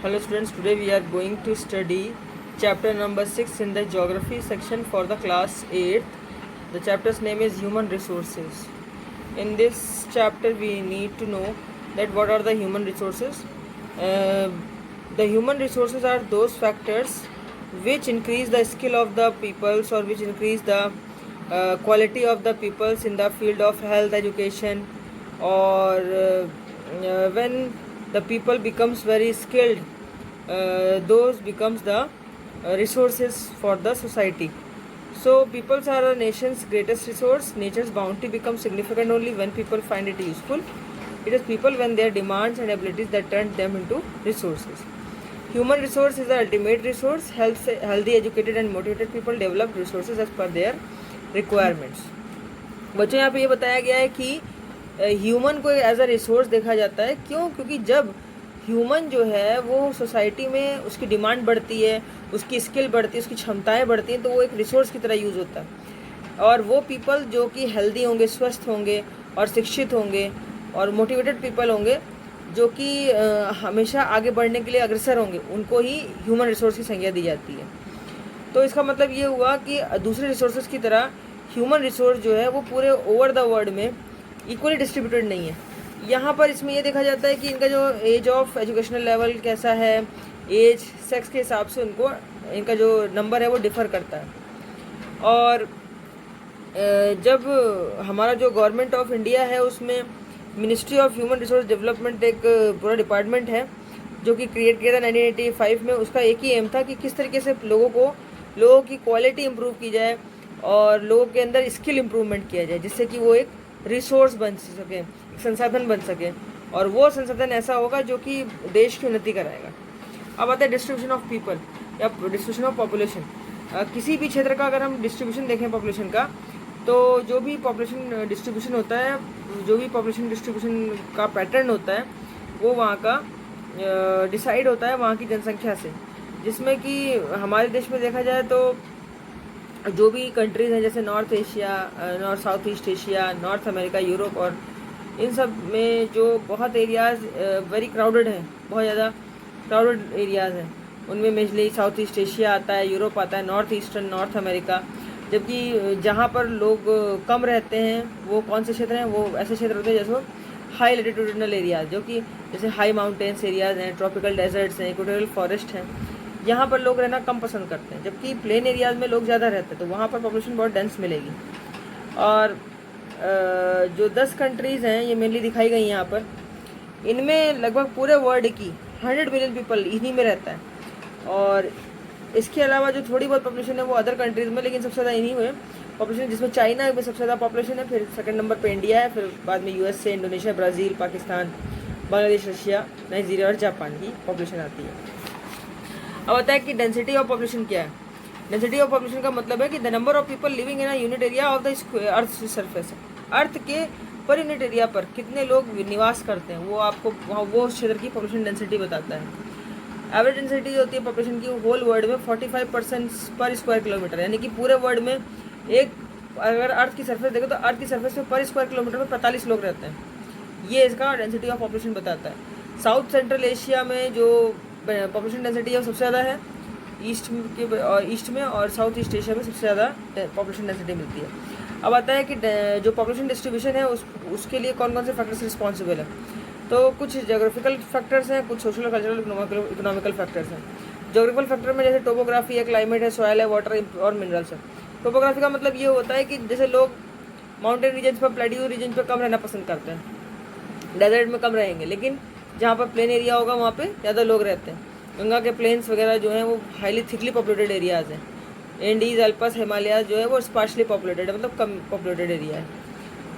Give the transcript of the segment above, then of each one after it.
Hello students, today we are going to study chapter number 6 in the geography section for the class 8th. The chapter's name is human resources. In this chapter we need to know that what are the human resources. The human resources are those factors which increase the skill of the peoples or which increase the quality of the peoples in the field of health, education, or when the people becomes very skilled, those becomes the resources for the society. So peoples are a nation's greatest resource. Nature's bounty becomes significant only when people find it useful. It is people when their demands and abilities that turn them into resources. Human resource is the ultimate resource. Healthy, educated and motivated people develop resources as per their requirements. बच्चों यहाँ पे ये बताया गया है कि human को as a resource देखा जाता है. क्यों? क्योंकि जब ह्यूमन जो है वो सोसाइटी में उसकी डिमांड बढ़ती है, उसकी स्किल बढ़ती है, उसकी क्षमताएं बढ़ती हैं, तो वो एक रिसोर्स की तरह यूज़ होता है. और वो पीपल जो कि हेल्दी होंगे, स्वस्थ होंगे और शिक्षित होंगे और मोटिवेटेड पीपल होंगे, जो कि हमेशा आगे बढ़ने के लिए अग्रसर होंगे, उनको ही ह्यूमन रिसोर्स की संज्ञा दी जाती है. तो इसका मतलब ये हुआ कि दूसरे रिसोर्सेज की तरह ह्यूमन रिसोर्स जो है वो पूरे ओवर द वर्ल्ड में इक्वली डिस्ट्रीब्यूटेड नहीं है. यहाँ पर इसमें ये देखा जाता है कि इनका जो एज ऑफ एजुकेशनल लेवल कैसा है, एज, सेक्स के हिसाब से उनको इनका जो नंबर है वो डिफ़र करता है. और जब हमारा जो गवर्नमेंट ऑफ इंडिया है उसमें ministry of human resource development एक पूरा डिपार्टमेंट है जो कि क्रिएट किया था 1985 में. उसका एक ही एम था कि किस तरीके से लोगों की क्वालिटी इम्प्रूव की जाए और लोगों के अंदर स्किल इम्प्रूवमेंट किया जाए, जिससे कि वो एक रिसोर्स बन सके, एक संसाधन बन सके, और वो संसाधन ऐसा होगा जो कि देश की उन्नति कराएगा. अब आता है डिस्ट्रीब्यूशन ऑफ पीपल या डिस्ट्रीब्यूशन ऑफ पॉपुलेशन. किसी भी क्षेत्र का अगर हम डिस्ट्रीब्यूशन देखें पॉपुलेशन का, तो जो भी पॉपुलेशन डिस्ट्रीब्यूशन होता है, जो भी पॉपुलेशन डिस्ट्रीब्यूशन का पैटर्न होता है, वो वहाँ का डिसाइड होता है वहाँ की जनसंख्या से. जिसमें कि हमारे देश में देखा जाए तो जो भी कंट्रीज़ हैं जैसे north Asia, north south east Asia, north America, Europe, और इन सब में जो बहुत एरियाज़ वेरी क्राउडेड हैं, बहुत ज़्यादा क्राउडेड एरियाज़ हैं, उनमें मेजली साउथ ईस्ट एशिया आता है, यूरोप आता है, नॉर्थ ईस्टर्न नॉर्थ अमेरिका. जबकि जहाँ पर लोग कम रहते हैं वो कौन से क्षेत्र हैं, वो ऐसे क्षेत्र होते हैं जैसे हाई लेटिट्यूडिनल एरियाज़, जो कि जैसे हाई माउंटेन्स एरियाज़ हैं, ट्रॉपिकल डेजर्ट्स हैं, इक्वेटोरियल फॉरेस्ट हैं. यहाँ पर लोग रहना कम पसंद करते हैं, जबकि प्लेन एरियाज़ में लोग ज़्यादा रहते हैं, तो वहाँ पर पॉपुलेशन बहुत डेंस मिलेगी. और जो 10 कंट्रीज़ हैं ये मेनली दिखाई गई यहाँ पर, इनमें लगभग पूरे वर्ल्ड की 100 मिलियन पीपल इन्हीं में रहता है. और इसके अलावा जो थोड़ी बहुत पॉपुलेशन है वो अदर कंट्रीज़ में, लेकिन सबसे ज़्यादा इन्हीं में पॉपुलेशन, जिसमें चाइना में सबसे ज़्यादा पॉपुलेशन है, फिर सेकंड नंबर पे इंडिया है, फिर बाद में USA, Indonesia, Brazil, Pakistan, Bangladesh, Russia, Nigeria और जापान की पॉपुलेशन आती है. अब आता है कि डेंसिटी ऑफ पॉपुलेशन क्या है. डेंसिटी ऑफ पॉपुलेशन का मतलब है कि the number of people living in a unit area of the earth surface. Earth के पर यूनिट एरिया पर कितने लोग निवास करते हैं वो आपको वो क्षेत्र की पॉपुलेशन डेंसिटी बताता है. एवरेज डेंसिटी जो होती है पॉपुलेशन की होल वर्ल्ड में 45% पर स्क्वायर किलोमीटर, यानी कि पूरे वर्ल्ड में एक अगर अर्थ की सरफेस देखें तो अर्थ की सरफेस में पर स्क्वायर किलोमीटर में 45 लोग रहते हैं. ये इसका डेंसिटी ऑफ पॉपुलेशन बताता है. साउथ सेंट्रल एशिया में जो पॉपुलेशन डेंसिटी है वो सबसे ज़्यादा है ईस्ट में, और साउथ ईस्ट एशिया में सबसे ज़्यादा पॉपुलेशन डेंसिटी मिलती है. अब आता है कि जो पॉपुलेशन डिस्ट्रीब्यूशन है उसके लिए कौन कौन से फैक्टर्स रिस्पॉन्सिबल है. तो कुछ जोग्राफिकल फैक्टर्स हैं, कुछ सोशल, कल्चरल, इकोनॉमिकल फैक्टर्स हैं. जोग्राफिकल फैक्टर में जैसे टोपोग्राफी है, क्लाइमेट है, सॉयल है, वाटर और मिनरल्स है. टोपोग्राफी का मतलब ये होता है कि जैसे लोग माउंटेन रीजन पर, प्लेट्यू रीजन पर कम रहना पसंद करते हैं, डेजर्ट में कम रहेंगे, लेकिन जहाँ पर प्लेन एरिया होगा वहाँ पे ज़्यादा लोग रहते हैं. गंगा के प्लेन्स वगैरह जो हैं वो हाईली थिकली पॉपुलेटेड एरियाज़ हैं. एंडीज, अल्पस, हिमालयाज जो है वो स्पार्शली पॉपुलेटेड है, मतलब कम पॉपुलेटेड एरिया है.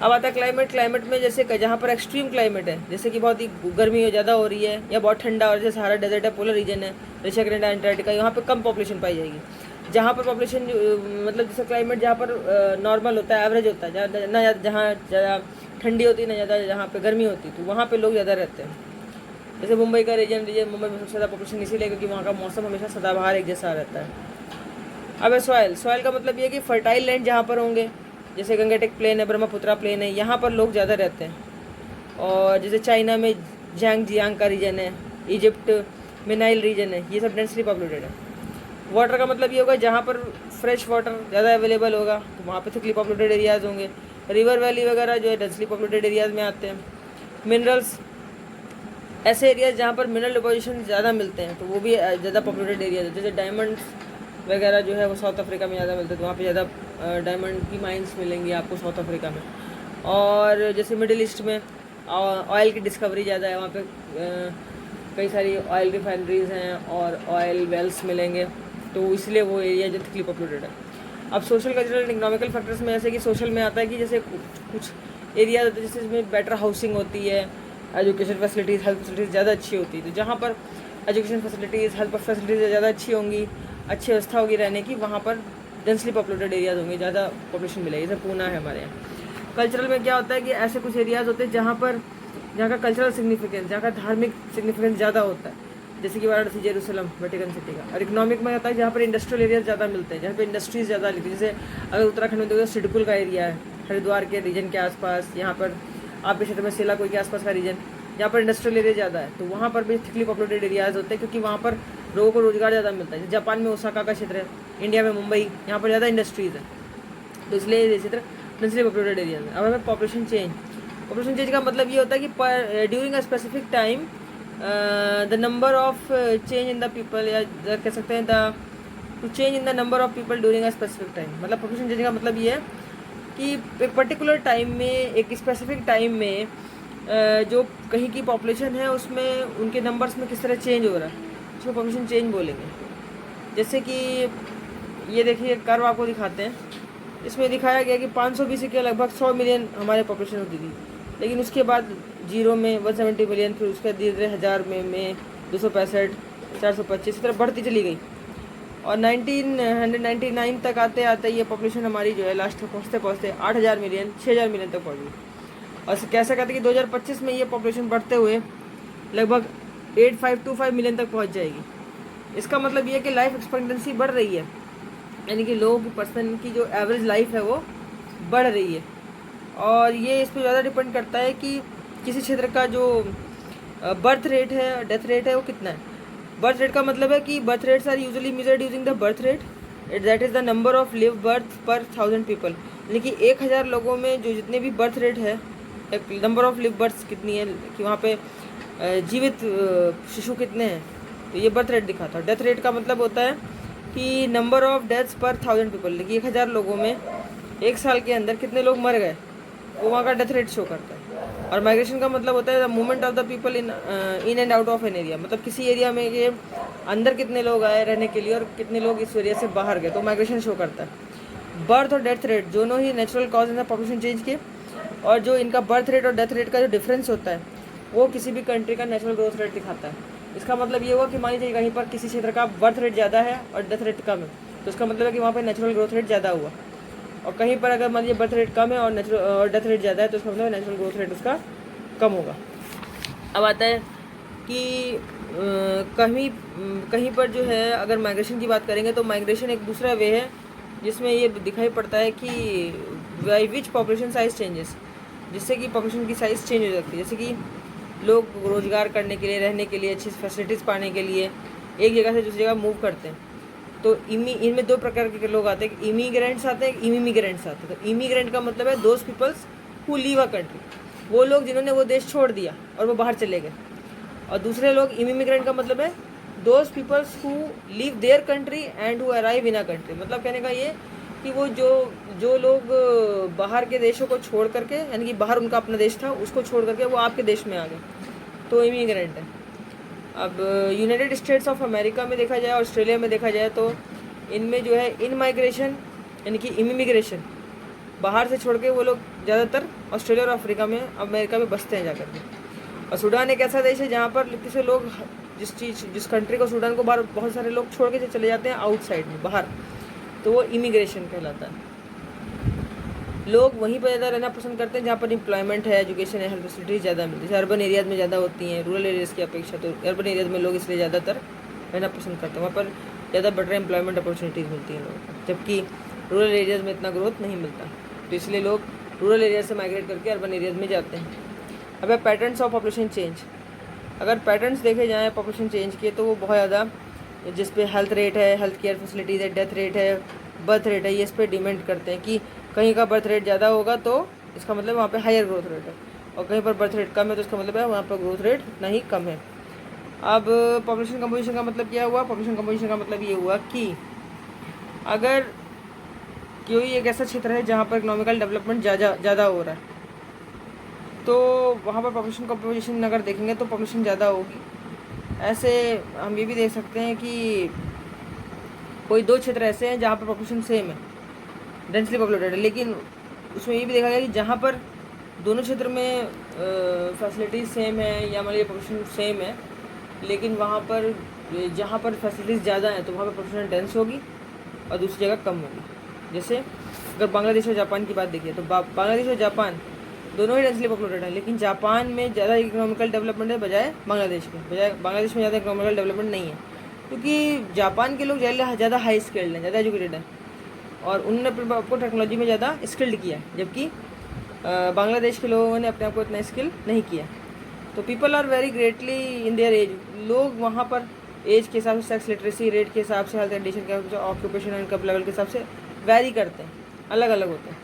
अब आता है क्लाइमेट. क्लाइमेट में जैसे जहाँ पर एक्सट्रीम क्लाइमेट है, जैसे कि बहुत ही गर्मी ज़्यादा हो रही है या बहुत ठंडा, और जैसे सहारा डेजर्ट है, पोलर रीजन है, रशिया, कनाडा, अंटार्कटिका, यहाँ पे कम पॉपुलेशन पाई जाएगी. जहाँ पर पॉपुलेशन मतलब जैसे क्लाइमेट जहाँ पर नॉर्मल होता है, एवरेज होता है, ना जहाँ ज़्यादा ठंडी होती है ना ज़्यादा जहाँ पे गर्मी होती है, तो वहाँ पे लोग ज़्यादा रहते हैं. जैसे मुंबई का रीजन मुंबई में सबसे ज़्यादा पॉपुलेशन इसीलिए क्योंकि वहाँ का मौसम हमेशा सदाबहार एक जैसा रहता है. अब सॉयल का मतलब ये है कि फर्टाइल लैंड जहाँ पर होंगे, जैसे गंगेटिक प्लेन है, ब्रह्मपुत्रा प्लेन है, यहाँ पर लोग ज़्यादा रहते हैं. और जैसे चाइना में झांगजियांग का रीजन है, इजिप्ट, मिनाइल रीजन है, ये सब डेंसली पॉपुलेटेड है। वाटर का मतलब ये होगा जहाँ पर फ्रेश वाटर ज़्यादा अवेलेबल होगा तो वहाँ पे थिकली पॉपुलेटेड एरियाज़ होंगे। रिवर वैली वगैरह जो है डेंसली पॉपुलेटेड एरियाज़ में आते हैं। मिनरल्स, ऐसे एरियाज जहाँ पर मिनरल डिपोजिशन ज़्यादा मिलते हैं तो वो भी ज़्यादा पॉपुलेटेड एरियाज है। जैसे डायमंड्स वगैरह जो है वो साउथ अफ्रीका में ज़्यादा मिलते हैं, तो वहाँ पे ज़्यादा डायमंड की माइंस मिलेंगी आपको साउथ अफ्रीका में। और जैसे मिडिल ईस्ट में ऑयल की डिस्कवरी ज़्यादा है, वहाँ पे कई सारी ऑयल रिफाइनरीज हैं और ऑयल वेल्स मिलेंगे, तो इसलिए वो एरिया जो थिकली पॉपुलेटेड है। अब social cultural and economical factors में ऐसे कि सोशल में आता है कि जैसे कुछ एरिया होते हैं जैसे इसमें बेटर हाउसिंग होती है, एजुकेशन फैसिलिटीज़, हेल्थ फैसिलिटीज़ ज़्यादा अच्छी होती है। तो जहाँ पर एजुकेशन फैसिलिटीज़, हेल्थ फैसिलिटीज़ ज़्यादा अच्छी होंगी, अच्छी व्यवस्था होगी रहने की, वहाँ पर डेंसली पॉपुलेटेड एरियाज होंगे, ज़्यादा पॉपुलेशन मिलेगी। जैसे पूना है हमारे यहाँ। कल्चरल में क्या होता है कि ऐसे कुछ एरियाज़ होते हैं जहाँ का कल्चरल सिग्निफिकेंस, जहाँ का धार्मिक सिग्निफिकेंस ज़्यादा होता है, जैसे कि वाराणसी, जेरूसलम, वेटिकन सिटी का। और इकोनॉमिक में आता है जहाँ पर इंडस्ट्रियल एरियाज ज़्यादा मिलते हैं, जहाँ पर इंडस्ट्रीज ज़्यादा लिखती है। जैसे अगर उत्तराखंड में देखो सिडकुल का एरिया है, हरिद्वार के रीजन के आसपास, यहाँ पर आपके क्षेत्र में सेला कोई के आसपास का रीजन, जहाँ पर इंडस्ट्रियल एरिया ज़्यादा है, तो वहाँ पर भी थिकली पॉपुलेटेड एरियाज़ होते हैं, क्योंकि वहाँ पर लोगों को रोजगार ज़्यादा मिलता है। जापान में ओसाका का क्षेत्र है, इंडिया में मुंबई, यहाँ पर ज़्यादा इंडस्ट्रीज़ है, तो इसलिए ये क्षेत्र डेंसली पॉपुलेटेड एरियाज है। अब हमें पॉपुलेशन चेंज का मतलब ये होता है कि during a specific time the number of change in the people, या कह सकते हैं the two change in the number of people during a specific time. मतलब पॉपुलेशन चेंज का मतलब ये है कि एक पर्टिकुलर टाइम में, एक स्पेसिफिक टाइम में जो कहीं की पॉपुलेशन है उसमें उनके नंबर्स में किस तरह चेंज हो रहा है, उसको पॉपुलेशन चेंज बोलेंगे। जैसे कि ये देखिए कर्व आपको दिखाते हैं, इसमें दिखाया गया कि 500 BC के लगभग 100 मिलियन हमारे पॉपुलेशन होती थी, लेकिन उसके बाद 0 में 170 मिलियन, फिर उसके धीरे धीरे 1000 में 265, 425 इस तरह बढ़ती चली गई। और 1999 तक आते आते ये पॉपुलेशन हमारी जो है लास्ट में पहुँचते 8000 मिलियन, 6000 मिलियन तक पहुँच गई। और कैसा कहते हैं कि 2025 में ये पॉपुलेशन बढ़ते हुए लगभग 8525 मिलियन तक पहुंच जाएगी। इसका मतलब ये है कि लाइफ एक्सपेक्टेंसी बढ़ रही है, यानी कि लोगों की पर्सन की जो एवरेज लाइफ है वो बढ़ रही है। और ये इस पर ज़्यादा डिपेंड करता है कि किसी क्षेत्र का जो बर्थ रेट है, डेथ रेट है, वो कितना है। बर्थ रेट का मतलब है कि birth rates are usually measured using the birth rate, that is the number of live birth per 1000 people. यानी कि 1000 लोगों में जो जितने भी बर्थ रेट है, नंबर ऑफ लिव बर्थ्स कितनी है, कि वहाँ पे जीवित शिशु कितने हैं, तो ये बर्थ रेट दिखाता है। डेथ रेट का मतलब होता है कि नंबर ऑफ डेथ्स पर 1000 पीपल, लेकिन 1000 लोगों में 1 साल के अंदर कितने लोग मर गए, वो वहाँ का डेथ रेट शो करता है। और माइग्रेशन का मतलब होता है the movement of the people in and out of an area, मतलब किसी एरिया में के अंदर कितने लोग आए रहने के लिए और कितने लोग इस एरिया से बाहर गए, तो माइग्रेशन शो करता है। बर्थ और डेथ रेट दोनों ही नेचुरल कॉज हैं पॉपुलेशन चेंज के, और जो इनका बर्थ रेट और डेथ रेट का जो डिफरेंस होता है वो किसी भी कंट्री का नेचुरल ग्रोथ रेट दिखाता है। इसका मतलब ये हुआ कि मान लीजिए कहीं पर किसी क्षेत्र का बर्थ रेट ज़्यादा है और डेथ रेट कम है, तो इसका मतलब है कि वहाँ पर नेचुरल ग्रोथ रेट ज़्यादा हुआ। और कहीं पर अगर मान लीजिए बर्थ रेट कम है और डेथ रेट ज़्यादा है, तो इसका मतलब नेचुरल ग्रोथ रेट उसका कम होगा। अब आता है कि कहीं पर जो है अगर माइग्रेशन की बात करेंगे तो माइग्रेशन एक दूसरा वे है जिसमें ये दिखाई पड़ता है कि by which population size changes, जिससे कि पॉपुलेशन की साइज़ चेंज हो जाती है। जैसे कि लोग रोज़गार करने के लिए, रहने के लिए, अच्छी फैसिलिटीज़ पाने के लिए एक जगह से दूसरी जगह मूव करते हैं, तो इनमें 2 प्रकार के लोग आते हैं, इमीग्रेंट्स आते हैं, इमिग्रेंट्स आते हैं। तो इमीग्रेंट का मतलब है those peoples who leave a country, वो लोग जिन्होंने वो देश छोड़ दिया और वो बाहर चले गए। और दूसरे लोग इमिग्रेंट का मतलब है those peoples who leave their country and who arrive in a country. मतलब कहने का ये कि वो जो लोग बाहर के देशों को छोड़ करके, यानी कि बाहर उनका अपना देश था उसको छोड़ करके वो आपके देश में आ गए, तो इमिग्रेंट है। अब यूनाइटेड स्टेट्स ऑफ अमेरिका में देखा जाए, ऑस्ट्रेलिया में देखा जाए, तो इनमें जो है इन माइग्रेशन यानी कि इमिग्रेशन, बाहर से छोड़ के वो लोग ज़्यादातर ऑस्ट्रेलिया और अफ्रीका में, अमेरिका में बसते हैं जाकर के। और सूडान एक ऐसा देश है जहाँ पर किसी लोग जिस कंट्री को, सूडान को बाहर बहुत सारे लोग छोड़ के चले जाते हैं आउटसाइड में, बाहर, तो वो इमिग्रेशन कहलाता है। लोग वहीं पर ज़्यादा रहना पसंद करते हैं जहाँ पर एम्प्लॉयमेंट है, एजुकेशन है, हेल्थ फैसिलिटीज़ ज़्यादा मिलती है। जैसे अर्बन एरियाज़ में ज़्यादा होती हैं रूरल एरियाज़ की अपेक्षा, तो अर्बन एरियाज़ में लोग इसलिए ज़्यादातर रहना पसंद करते हैं, वहाँ पर ज़्यादा बेटर एम्प्लॉयमेंट अपॉर्चुनिटीज़ मिलती हैं लोगों को, जबकि रूरल एरियाज़ में इतना ग्रोथ नहीं मिलता, तो इसलिए लोग रूरल एरिया से माइग्रेट करके अर्बन एरियाज़ में जाते हैं। अब है पैटर्न्स ऑफ पॉपुलेशन चेंज। अगर पैटर्न्स देखे जाएँ पॉपुलेशन चेंज के तो वो बहुत ज़्यादा, जिस पे हेल्थ रेट है, हेल्थ केयर फैसिलिटीज़ है, डेथ रेट है, बर्थ रेट है, ये इस पर डिपेंड करते हैं कि कहीं का बर्थ रेट ज़्यादा होगा तो इसका मतलब वहाँ पे हायर ग्रोथ रेट है, और कहीं पर बर्थ रेट कम है तो इसका मतलब है वहाँ पर ग्रोथ रेट नहीं कम है। अब पॉपुलेशन कंपोजिशन का मतलब क्या हुआ? पॉपुलेशन कंपोजिशन का मतलब ये हुआ कि अगर कोई एक ऐसा क्षेत्र है जहाँ पर इकोनॉमिकल डेवलपमेंट ज़्यादा हो रहा है तो वहाँ पर पॉपुलेशन कंपोजिशन अगर देखेंगे तो पॉपुलेशन ज़्यादा होगी। ऐसे हम ये भी देख सकते हैं कि कोई दो क्षेत्र ऐसे हैं जहाँ पर पॉपुलेशन सेम है, डेंसली पॉपुलेटेड है, लेकिन उसमें ये भी देखा गया कि जहाँ पर दोनों क्षेत्र में फैसिलिटीज़ सेम है या मान लीजिए पॉपुलेशन सेम है, लेकिन वहाँ पर जहाँ पर फैसिलिटीज़ ज़्यादा हैं तो वहाँ पर पॉपुलेशन डेंस होगी और दूसरी जगह कम होगी। जैसे अगर बांग्लादेश और जापान की बात देखिए तो बांग्लादेश और जापान दोनों ही डेंसली पॉपुलेटेड है, लेकिन जापान में ज़्यादा इकोनॉमिकल डेवलपमेंट है बजाय बांग्लादेश के, बजाय बांग्लादेश में ज़्यादा इकोनॉमिकल डेवलपमेंट नहीं है, क्योंकि जापान के लोग ज़्यादा हाई स्किल्ड हैं, ज़्यादा एजुकेटेड हैं और उन्होंने आपको टेक्नोलॉजी में ज़्यादा स्किल्ड किया है, जबकि बांग्लादेश के लोगों ने अपने आप को इतना स्किल नहीं किया। तो people are very greatly in their age, लोग वहाँ पर एज के हिसाब से, सेक्स लिटरेसी रेट के हिसाब से, हेल्थ कंडीशन के हिसाब से, ऑक्यूपेशन इनकम लेवल के हिसाब से वेरी करते हैं, अलग अलग होते हैं।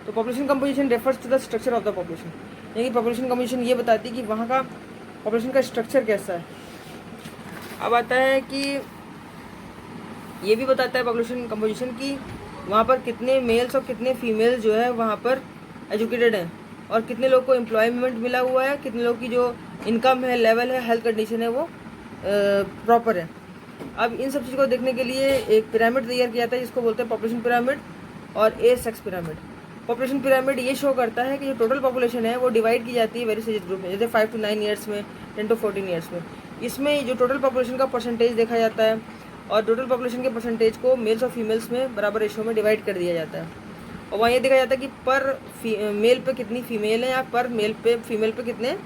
तो population composition refers to the structure of the population, यानी कि पॉपुलेशन कंपोजिशन ये बताती है कि वहाँ का पॉपुलेशन का स्ट्रक्चर कैसा है। अब आता है कि ये भी बताता है पॉपुलेशन कंपोजिशन की वहाँ पर कितने मेल्स और कितने फीमेल्स जो है वहाँ पर एजुकेटेड हैं और कितने लोग को एम्प्लॉयमेंट मिला हुआ है, कितने लोग की जो इनकम है, लेवल है, हेल्थ कंडीशन है वो प्रॉपर है। अब इन सब चीज़ को देखने के लिए एक पिरामिड तैयार किया जाता है जिसको बोलते हैं पॉपुलेशन पिरामिड और age sex pyramid. Population pyramid ये शो करता है कि जो टोटल पॉपुलेशन है वो डिवाइड की जाती है वेरियस एज ग्रुप में, जैसे 5 to 9 ईयर्स में, 10 to 14 ईयर्स में। इसमें जो टोटल पॉपुलेशन का परसेंटेज देखा जाता है और टोटल पॉपुलेशन के परसेंटेज को मेल्स और फीमेल्स में बराबर रेशो में डिवाइड कर दिया जाता है, और वहाँ ये देखा जाता है कि पर मेल पे कितनी फीमेल है या पर मेल पे फीमेल पे कितने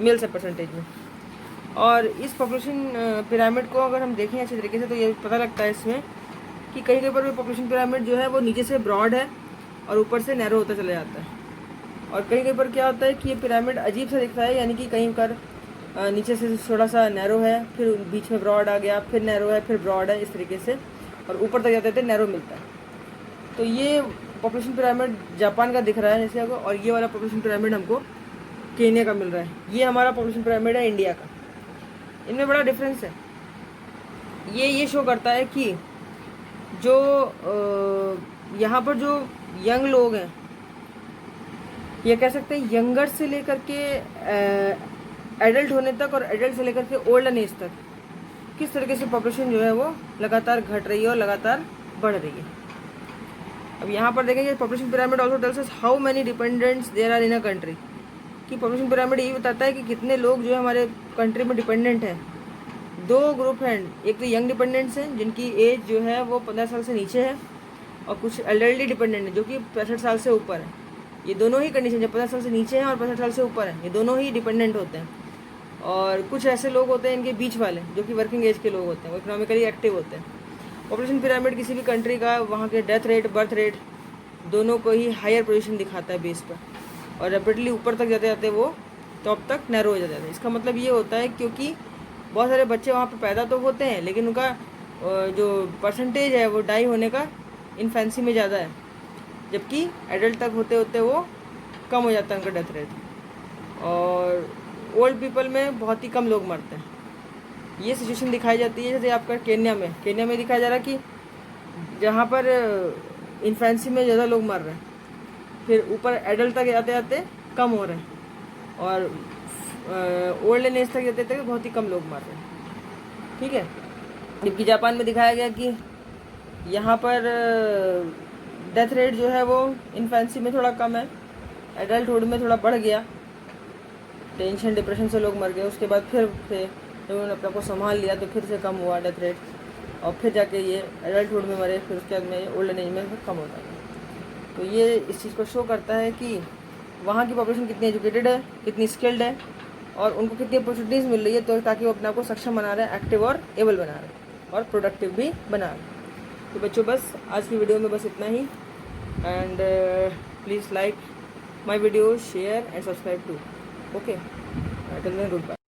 मेल्स है परसेंटेज में। और इस पॉपुलेशन पिरामिड को अगर हम देखें अच्छे तरीके से तो ये पता लगता है इसमें कि कहीं कहीं पर भी पॉपुलेशन पिरामिड जो है वो नीचे से ब्रॉड है और ऊपर से नैरो होता चला जाता है, और कहीं कहीं पर क्या होता है कि ये पिरामिड अजीब सा दिखता है, यानी कि कहीं पर नीचे से थोड़ा सा नैरो है, फिर बीच में ब्रॉड आ गया, फिर नैरो है, फिर ब्रॉड है, इस तरीके से, और ऊपर तक जाते थे नैरो मिलता है। तो ये पॉपुलेशन पिरामिड जापान का दिख रहा है जैसे, और ये वाला पॉपुलेशन पिरामिड हमको केन्या का मिल रहा है। ये हमारा पॉपुलेशन पिरामिड है इंडिया का, इनमें बड़ा डिफरेंस है। ये शो करता है कि जो यहाँ पर जो यंग लोग हैं, ये कह सकते हैं यंगर से लेकर के एडल्ट होने तक और एडल्ट से लेकर के ओल्डन एज तक किस तरीके से पॉपुलेशन जो है वो लगातार घट रही है और लगातार बढ़ रही है। अब यहाँ पर देखेंगे population pyramid also tells us how many dependents there are in a country, कि पॉपुलेशन पिरामिड यही बताता है कि कितने लोग जो है हमारे कंट्री में डिपेंडेंट हैं। दो ग्रुप हैं, एक तो यंग डिपेंडेंट्स हैं जिनकी एज जो है वो 15 साल से नीचे है, और कुछ एल्डरली डिपेंडेंट है जो कि 65 साल से ऊपर है। ये दोनों ही कंडीशन, जब 50 साल से नीचे हैं और 65 साल से ऊपर हैं, ये दोनों ही डिपेंडेंट होते हैं। और कुछ ऐसे लोग होते हैं इनके बीच वाले जो कि वर्किंग एज के लोग होते हैं, वो इकोनॉमिकली एक्टिव होते हैं। पॉपुलेशन पिरामिड किसी भी कंट्री का वहाँ के डेथ रेट, बर्थ रेट दोनों को ही हायर पोजीशन दिखाता है बेस पर, और रैपिडली ऊपर तक जाते जाते वो टॉप तक नैरो हो जाता है। इसका मतलब ये होता है क्योंकि बहुत सारे बच्चे वहाँ पर पैदा तो होते हैं, लेकिन उनका जो परसेंटेज है वो डाई होने का इन्फेंसी में ज़्यादा है, जबकि एडल्ट तक होते होते वो कम हो जाता है उनका डेथ रेट, और ओल्ड पीपल में बहुत ही कम लोग मरते हैं। ये सिचुएशन दिखाई जाती है जैसे आपका केन्या में दिखाया जा रहा है कि जहाँ पर इन्फेंसी में ज़्यादा लोग मर रहे हैं, फिर ऊपर एडल्ट तक जाते जाते कम हो रहे हैं, और ओल्ड एज तक जाते तक बहुत ही कम लोग मर रहे हैं। ठीक है, जबकि जापान में दिखाया गया कि यहाँ पर डेथ रेट जो है वो इन्फेंसी में थोड़ा कम है, एडल्टहुड में थोड़ा बढ़ गया, टेंशन डिप्रेशन से लोग मर गए, उसके बाद फिर जब उन्होंने अपने को संभाल लिया तो फिर से कम हुआ डेथ रेट, और फिर जाके ये एडल्टहुड में मरे, फिर उसके बाद में ओल्ड एज में कम होता है। तो ये इस चीज़ को शो करता है कि वहाँ की पॉपुलेशन कितनी एजुकेटेड है, कितनी स्किल्ड है, और उनको कितनी अपॉर्चुनिटीज़ मिल रही है, तो ताकि वो अपने आप को सक्षम बना रहे हैं, एक्टिव और एबल बना रहे हैं, और प्रोडक्टिव भी बना रहे हैं। तो बच्चों बस आज की वीडियो में बस इतना ही, and please like my video, share and subscribe to. Okay, till then good bye.